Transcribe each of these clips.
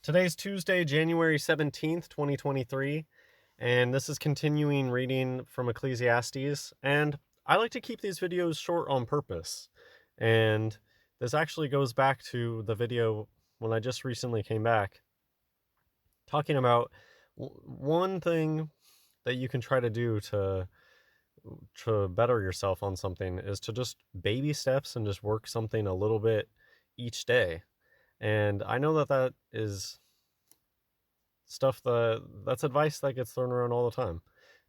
Today's Tuesday, January 17th, 2023, and this is continuing reading from Ecclesiastes, and I like to keep these videos short on purpose, and this actually goes back to the video when I just recently came back, talking about one thing that you can try to do to better yourself on something is to just baby steps and just work something a little bit each day. And I know that that is that's advice that gets thrown around all the time,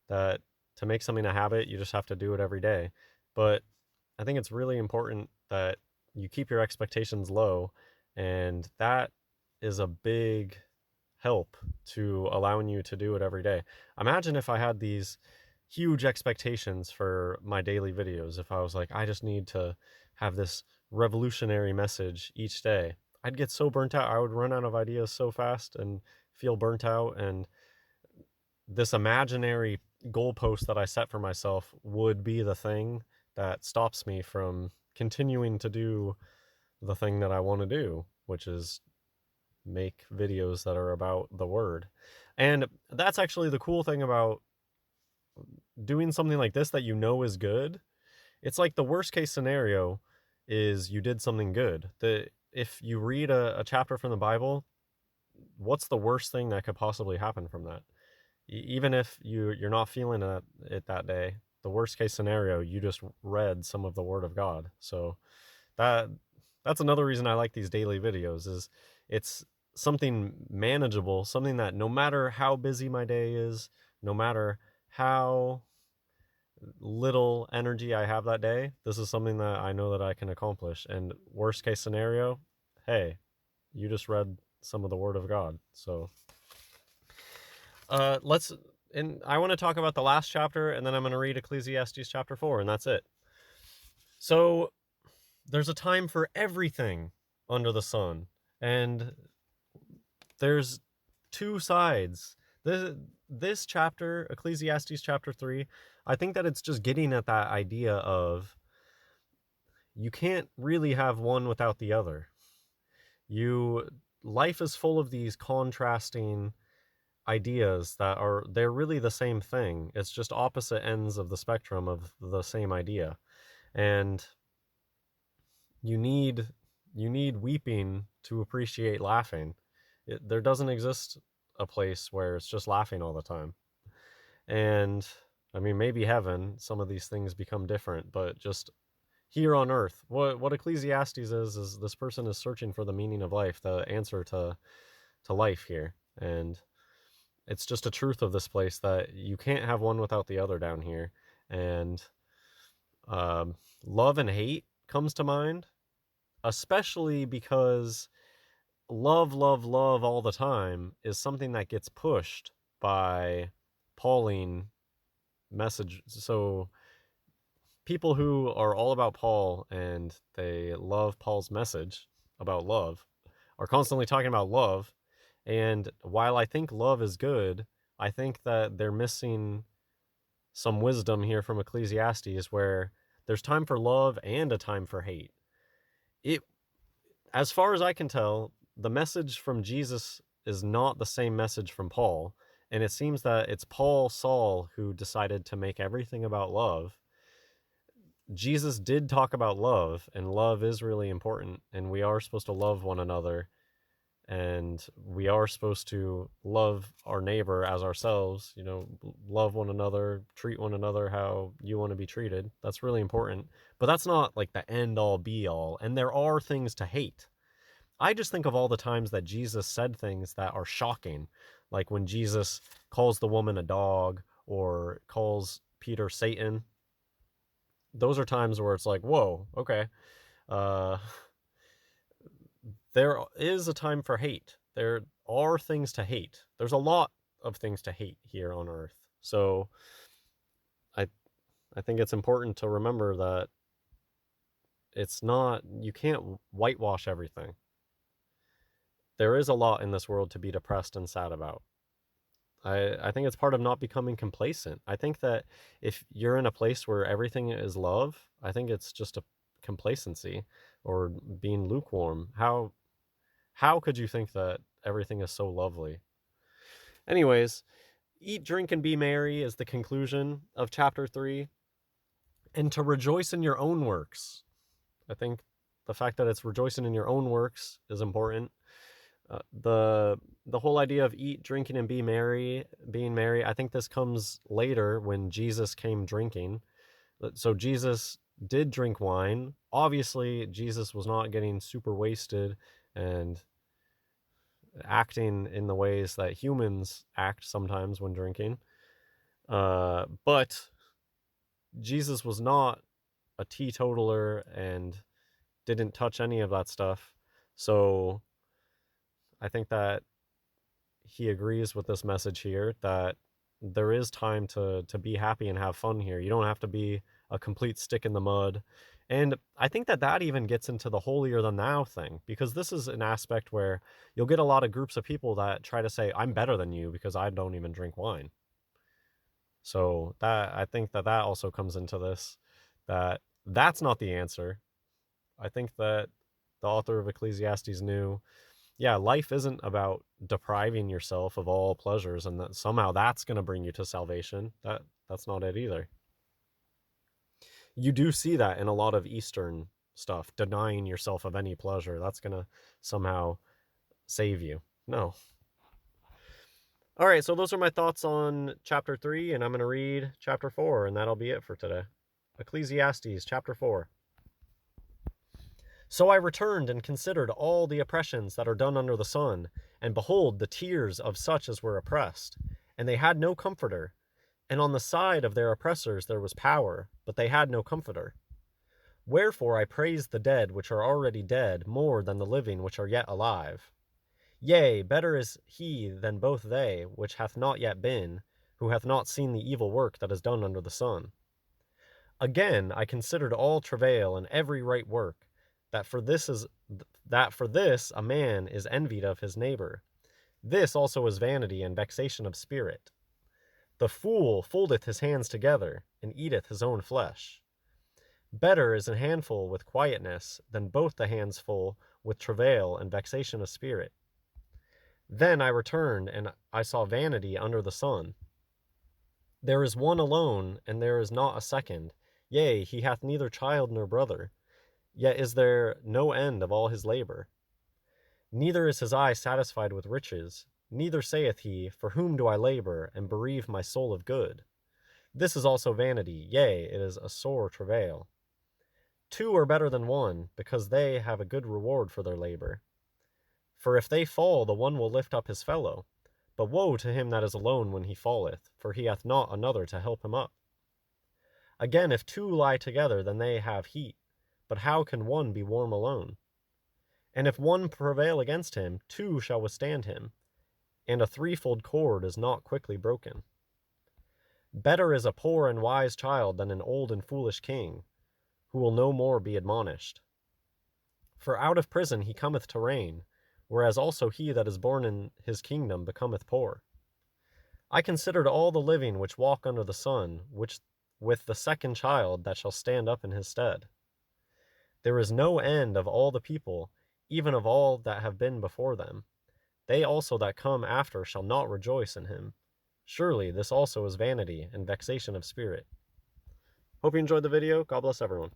that to make something a habit you just have to do it every day. But I think it's really important that you keep your expectations low, and that is a big help to allowing you to do it every day. Imagine if I had these huge expectations for my daily videos. If I was like, I just need to have this revolutionary message each day, I'd get so burnt out. I would run out of ideas so fast and feel burnt out. And this imaginary goalpost that I set for myself would be the thing that stops me from continuing to do the thing that I want to do, which is make videos that are about the word. And that's actually the cool thing about doing something like this that you know is good. It's like the worst case scenario is you did something good. If you read a chapter from the Bible, what's the worst thing that could possibly happen from that? Even if you're not feeling it that day, the worst case scenario, you just read some of the Word of God. So that that's another reason I like these daily videos, is it's something manageable, something that no matter how busy my day is, no matter how little energy I have that day, this is something that I know that I can accomplish. And worst case scenario, hey, you just read some of the Word of God. So let's and I want to talk about the last chapter, and then I'm going to read Ecclesiastes chapter 4, and that's it. So there's a time for everything under the sun, and there's two sides. This chapter, Ecclesiastes chapter 3, I think that it's just getting at that idea of you can't really have one without the other. Life is full of these contrasting ideas they're really the same thing. It's just opposite ends of the spectrum of the same idea. And you need weeping to appreciate laughing. There doesn't exist a place where it's just laughing all the time. And I mean, maybe heaven, some of these things become different, but just here on earth, what Ecclesiastes is this person is searching for the meaning of life, the answer to life here. And it's just a truth of this place that you can't have one without the other down here. And love and hate comes to mind, especially because love all the time is something that gets pushed by Pauline message. So people who are all about Paul and they love Paul's message about love are constantly talking about love. And while I think love is good, I think that they're missing some wisdom here from Ecclesiastes, where there's time for love and a time for hate. It, as far as I can tell, the message from Jesus is not the same message from Paul. And it seems that it's Paul Saul who decided to make everything about love. Jesus did talk about love, and love is really important, and we are supposed to love one another, and we are supposed to love our neighbor as ourselves, love one another, treat one another how you want to be treated. That's really important. But that's not like the end all be all. And there are things to hate. I just think of all the times that Jesus said things that are shocking, like when Jesus calls the woman a dog or calls Peter Satan. Those are times where it's like, whoa, okay. Uh, there is a time for hate. There are things to hate. There's a lot of things to hate here on earth. So I I think it's important to remember that you can't whitewash everything. There is a lot in this world to be depressed and sad about. I think it's part of not becoming complacent. I think that if you're in a place where everything is love, I think it's just a complacency or being lukewarm. How could you think that everything is so lovely. Anyways, eat, drink, and be merry is the conclusion of chapter 3. And to rejoice in your own works. I think the fact that it's rejoicing in your own works is important. The whole idea of eat, drinking, and being merry, I think this comes later when Jesus came drinking. So Jesus did drink wine. Obviously, Jesus was not getting super wasted and acting in the ways that humans act sometimes when drinking. But Jesus was not a teetotaler and didn't touch any of that stuff. So I think that he agrees with this message here, that there is time to be happy and have fun here. You don't have to be a complete stick in the mud. And I think that that even gets into the holier than thou thing, because this is an aspect where you'll get a lot of groups of people that try to say, I'm better than you because I don't even drink wine. So that, I think that that also comes into this, that that's not the answer. I think that the author of Ecclesiastes knew, yeah, life isn't about depriving yourself of all pleasures and that somehow that's going to bring you to salvation. That's not it either. You do see that in a lot of Eastern stuff, denying yourself of any pleasure. That's going to somehow save you. No. All right, so those are my thoughts on chapter 3, and I'm going to read chapter 4, and that'll be it for today. Ecclesiastes chapter 4. So I returned and considered all the oppressions that are done under the sun, and behold, the tears of such as were oppressed, and they had no comforter. And on the side of their oppressors there was power, but they had no comforter. Wherefore I praise the dead which are already dead more than the living which are yet alive. Yea, better is he than both they which hath not yet been, who hath not seen the evil work that is done under the sun. Again I considered all travail and every right work, that for this a man is envied of his neighbor. This also is vanity and vexation of spirit. The fool foldeth his hands together, and eateth his own flesh. Better is an handful with quietness than both the hands full with travail and vexation of spirit. Then I returned, and I saw vanity under the sun. There is one alone, and there is not a second. Yea, he hath neither child nor brother. Yet is there no end of all his labor. Neither is his eye satisfied with riches, neither saith he, for whom do I labor, and bereave my soul of good? This is also vanity, yea, it is a sore travail. Two are better than one, because they have a good reward for their labor. For if they fall, the one will lift up his fellow. But woe to him that is alone when he falleth, for he hath not another to help him up. Again, if two lie together, then they have heat. But how can one be warm alone? And if one prevail against him, two shall withstand him. And a threefold cord is not quickly broken. Better is a poor and wise child than an old and foolish king, who will no more be admonished. For out of prison he cometh to reign, whereas also he that is born in his kingdom becometh poor. I considered all the living which walk under the sun, which with the second child that shall stand up in his stead. There is no end of all the people, even of all that have been before them. They also that come after shall not rejoice in him. Surely this also is vanity and vexation of spirit. Hope you enjoyed the video. God bless everyone.